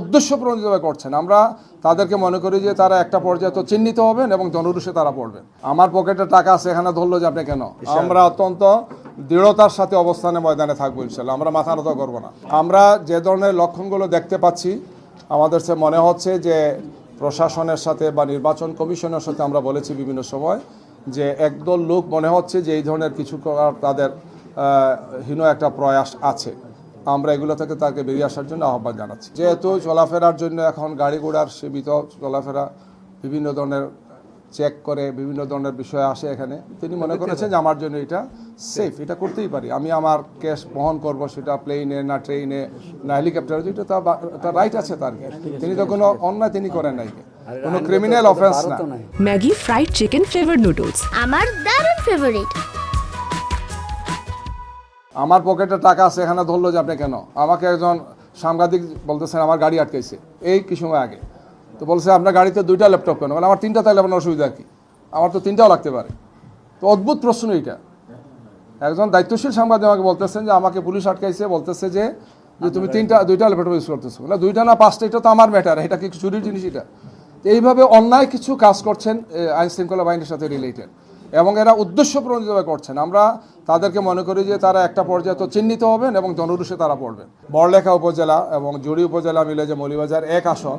উদ্দেশ্যপ্রণোদিতভাবে করছেন। আমরা তাদেরকে মনে করি যে তারা একটা পর্যায়ে তো চিহ্নিত হবেন এবং জনরুষে তারা পড়বেন। আমার পকেটে টাকা আছে, এখানে ধরলো যে আপনি কেন? আমরা অত্যন্ত দৃঢ়তার সাথে অবস্থানে ময়দানে থাকবো ইনশাল্লাহ। আমরা মাথা নত করবো না। আমরা যে ধরনের লক্ষণগুলো দেখতে পাচ্ছি, আমাদের সে মনে হচ্ছে যে প্রশাসনের সাথে বা নির্বাচন কমিশনের সাথে আমরা বলেছি বিভিন্ন সময় যে একদল লোক মনে হচ্ছে যে এই ধরনের কিছু করার তাদের হীন একটা প্রয়াস আছে। আমরা এগুলো থেকে তাকে বেরিয়ে আসার জন্য আহ্বান জানাচ্ছি। যেহেতু চলাফেরার জন্য এখন গাড়ি ঘোড়ার সীমিত চলাফেরা, বিভিন্ন ধরনের চেক করে বিভিন্ন ধরনের বিষয় আসে এখানে, তিনি মনে করেছেন যে আমার জন্য এটা সেফ, এটা করতেই পারি, আমি আমার ক্যাশ বহন করব, সেটা প্লেনে না ট্রেনে না হেলিকপ্টারে, যেটা তার রাইট আছে তার। তিনি তো কোনো অন্যায় তিনি করেন নাই, কোনো ক্রিমিনাল অফেন্স না। Maggi fried chicken flavour noodles আমার দারুণ ফেভারিট। আমার পকেটে টাকা আছে, এখানে ধরলো যে আপনি কেন? আমাকে একজন সাংবাদিক বলতেছেন আমার গাড়ি আটকাইছে এই কিছু সময় আগে, তো বলছে আপনার গাড়িতে 2টা ল্যাপটপ কেন? বলে আমার 3টা থাকলে আপনার অসুবিধা কি? আমার তো 3টাও লাগতে পারে। তো অদ্ভুত প্রশ্ন এটা। একজন দায়িত্বশীল সাংবাদিক আমাকে বলতেছেন যে আমাকে পুলিশ আটকাইছে, বলতেছে যে তুমি 2টা ল্যাপটপ ইউজ করতেছো। বলে 2টা না 5টা, এটা তো আমার ম্যাটার, এটা কি চুরির জিনিস? এটা এইভাবে অন্যায় কিছু কাজ করছেন আইন শৃঙ্খলা বাহিনীর সাথে রিলেটেড, এবং এরা উদ্দেশ্যপ্রণোদিতভাবে করছেন। আমরা তাদেরকে মনে করি যে তারা একটা পর্যায়ে তো চিহ্নিত হবেন এবং জনরুষে তারা পড়বেন। বড়লেখা উপজেলা এবং জুড়ি উপজেলা মিলে যে মৌলভীবাজার 1 আসন,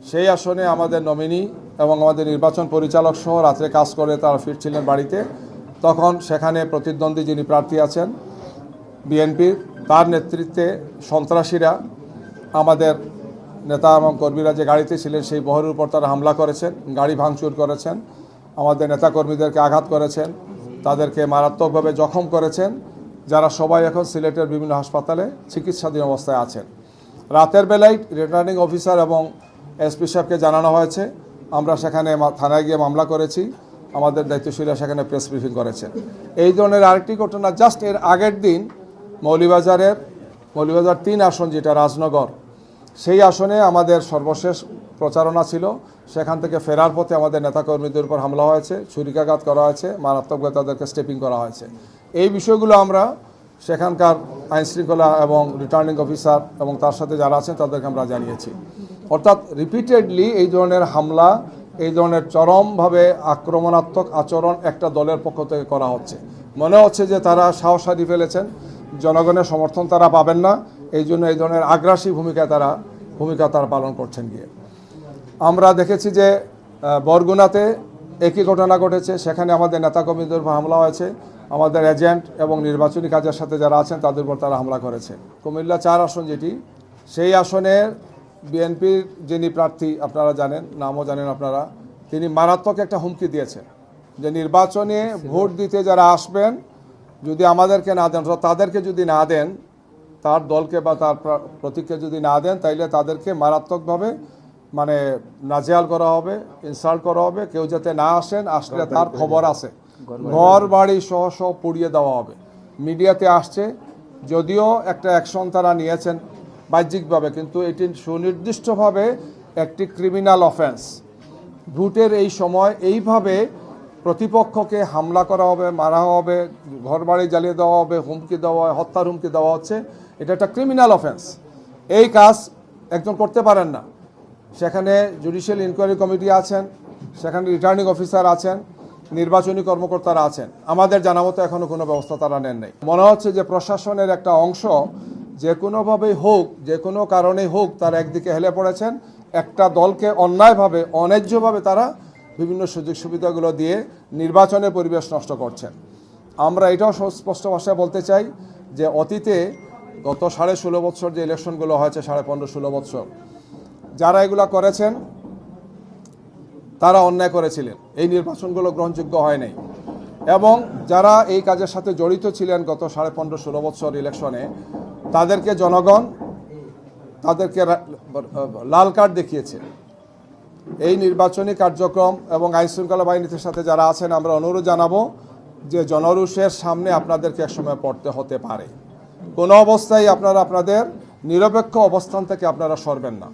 সেই আসনে আমাদের নমিনি এবং আমাদের নির্বাচন পরিচালক সহ রাত্রে কাজ করে তারা ফিরছিলেন বাড়িতে। তখন সেখানে প্রতিদ্বন্দ্বী যিনি প্রার্থী আছেন বিএনপির, তার নেতৃত্বে সন্ত্রাসীরা আমাদের নেতা এবং কর্মীরা যে গাড়িতে ছিলেন সেই বহরের উপর তারা হামলা করেছেন, গাড়ি ভাঙচুর করেছেন, আমাদের নেতাকর্মীদেরকে আঘাত করেছেন, তাদেরকে মারাত্মকভাবে জখম করেছেন, যারা সবাই এখন সিলেটের বিভিন্ন হাসপাতালে চিকিৎসাধীন অবস্থায় আছেন। রাতের বেলায় রিটার্নিং অফিসার এবং এসপি সাহেবকে জানানো হয়েছে, আমরা সেখানে থানায় গিয়ে মামলা করেছি, আমাদের দায়িত্বশীলরা সেখানে প্রেস ব্রিফিং করেছেন। এই ধরনের আরেকটি ঘটনা জাস্ট এর আগের দিন মৌলভীবাজার 3 আসন, যেটা রাজনগর, সেই আসনে আমাদের সর্বশেষ প্রচারণা ছিল, সেখান থেকে ফেরার পথে আমাদের নেতাকর্মীদের উপর হামলা হয়েছে, ছুরিকাঘাত করা হয়েছে, মারাত্মকভাবে তাদেরকে স্টেপিং করা হয়েছে। এই বিষয়গুলো আমরা সেখানকার আইনশৃঙ্খলা এবং রিটার্নিং অফিসার এবং তার সাথে যারা আছেন তাদেরকে আমরা জানিয়েছি। অর্থাৎ রিপিটেডলি এই ধরনের হামলা, এই ধরনের চরমভাবে আক্রমণাত্মক আচরণ একটা দলের পক্ষ থেকে করা হচ্ছে। মনে হচ্ছে যে তারা সাহস হারিয়ে ফেলেছেন, জনগণের সমর্থন তারা পাবেন না, এই জন্য এই ধরনের আগ্রাসী ভূমিকা তারা পালন করছেন গিয়ে। আমরা দেখেছি যে বরগুনাতে একই ঘটনা ঘটেছে, সেখানে আমাদের নেতাকর্মীদের উপর হামলা হয়েছে, আমাদের এজেন্ট এবং নির্বাচনী কাজের সাথে যারা আছেন তাদের উপর তারা হামলা করেছে। কুমিল্লা 4 আসন যেটি, সেই আসনে বিএনপির যিনি প্রার্থী আপনারা জানেন, নামও জানেন আপনারা, তিনি মারাত্মক একটা হুমকি দিয়েছেন যে নির্বাচনে ভোট দিতে যারা আসবেন যদি আমাদেরকে না দেন, তাদেরকে যদি না দেন, তার দলকে বা তার প্রতীককে যদি না দেন, তাইলে তাদেরকে মারাত্মকভাবে নাজেহাল করা হবে, ইনসাল্ট করা হবে, কেউ যাতে না আসেন, আসলে তার খবর আছে, ঘর বাড়ি সহ পুড়িয়ে দেওয়া হবে। মিডিয়াতে আসছে, যদিও একটা অ্যাকশন তারা নিয়েছেন বাহ্যিকভাবে, কিন্তু এটি সুনির্দিষ্টভাবে একটি ক্রিমিনাল অফেন্স। ভোটের এই সময় এইভাবে প্রতিপক্ষকে হামলা করা হবে, মারা হবে, ঘর বাড়ি জ্বালিয়ে দেওয়া হবে, হুমকি দেওয়া, হত্যার হুমকি দেওয়া হচ্ছে, এটা একটা ক্রিমিনাল অফেন্স। এই কাজ একজন করতে পারেন না। সেখানে জুডিশিয়াল ইনকোয়ারি কমিটি আছেন, সেখানে রিটার্নিং অফিসার আছেন, নির্বাচনী কর্মকর্তারা আছেন, আমাদের জানা মতো এখনও কোনো ব্যবস্থা তারা নেন নাই। মনে হচ্ছে যে প্রশাসনের একটা অংশ যে কোনোভাবেই হোক, যে কোনো কারণেই হোক, তারা একদিকে হেলে পড়েছেন, একটা দলকে অন্যায়ভাবে অন্যায্যভাবে তারা বিভিন্ন সুযোগ সুবিধাগুলো দিয়ে নির্বাচনের পরিবেশ নষ্ট করছেন। আমরা এটাও স্পষ্ট ভাষায় বলতে চাই যে অতীতে গত 16.5 বছর যে ইলেকশনগুলো হয়েছে, 15.5-16 বছর, যারা এগুলো করেছেন তারা অন্যায় করেছিলেন, এই নির্বাচনগুলো গ্রহণযোগ্য হয় নাই। এবং যারা এই কাজের সাথে জড়িত ছিলেন গত 15.5-16 বছর ইলেকশনে, তাদেরকে জনগণ তাদেরকে লাল কার্ড দেখিয়েছে। এই নির্বাচনী কার্যক্রম এবং আইনশৃঙ্খলা বাহিনীর সাথে যারা আছেন, আমরা অনুরোধ জানাবো যে জনরোষের সামনে আপনাদেরকে একসময় পড়তে হতে পারে। কোনো অবস্থায় আপনারা আপনাদের নিরপেক্ষ অবস্থান থেকে আপনারা সরবেন না।